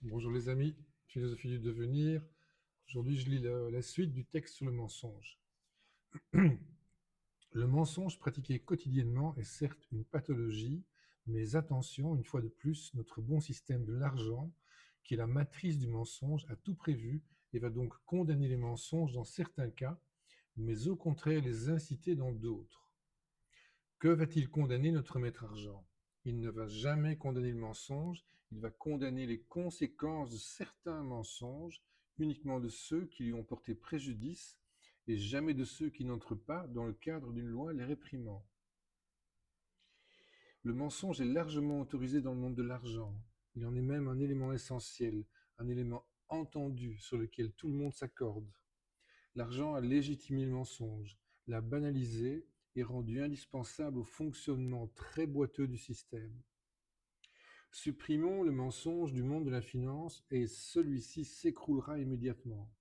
Bonjour les amis, philosophie du devenir. Aujourd'hui, je lis la suite du texte sur le mensonge. Le mensonge pratiqué quotidiennement est certes une pathologie, mais attention, une fois de plus, notre bon système de l'argent, qui est la matrice du mensonge, a tout prévu et va donc condamner les mensonges dans certains cas, mais au contraire les inciter dans d'autres. Que va-t-il condamner notre maître argent? Il ne va jamais condamner le mensonge, il va condamner les conséquences de certains mensonges, uniquement de ceux qui lui ont porté préjudice, et jamais de ceux qui n'entrent pas dans le cadre d'une loi les réprimant. Le mensonge est largement autorisé dans le monde de l'argent. Il en est même un élément essentiel, un élément entendu sur lequel tout le monde s'accorde. L'argent a légitimé le mensonge, l'a banalisé et rendu indispensable au fonctionnement très boiteux du système. Supprimons le mensonge du monde de la finance et celui-ci s'écroulera immédiatement.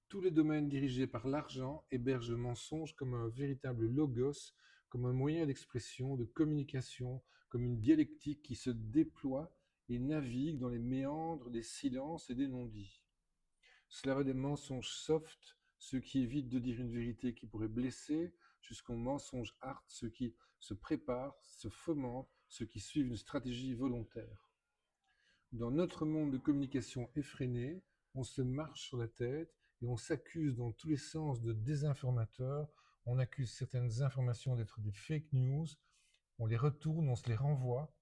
Tous les domaines dirigés par l'argent hébergent le mensonge comme un véritable logos, comme un moyen d'expression, de communication, comme une dialectique qui se déploie et navigue dans les méandres des silences et des non-dits. Cela va des mensonges soft, ceux qui évitent de dire une vérité qui pourrait blesser, jusqu'aux mensonges hard, ceux qui se préparent, se fomentent, ceux qui suivent une stratégie volontaire. Dans notre monde de communication effrénée, on se marche sur la tête et on s'accuse dans tous les sens de désinformateurs, on accuse certaines informations d'être des fake news, on les retourne, on se les renvoie.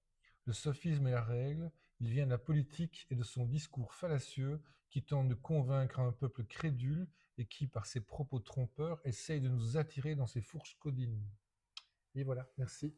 Le sophisme est la règle, il vient de la politique et de son discours fallacieux qui tente de convaincre un peuple crédule et qui, par ses propos trompeurs, essaye de nous attirer dans ses fourches codines. Et voilà, merci.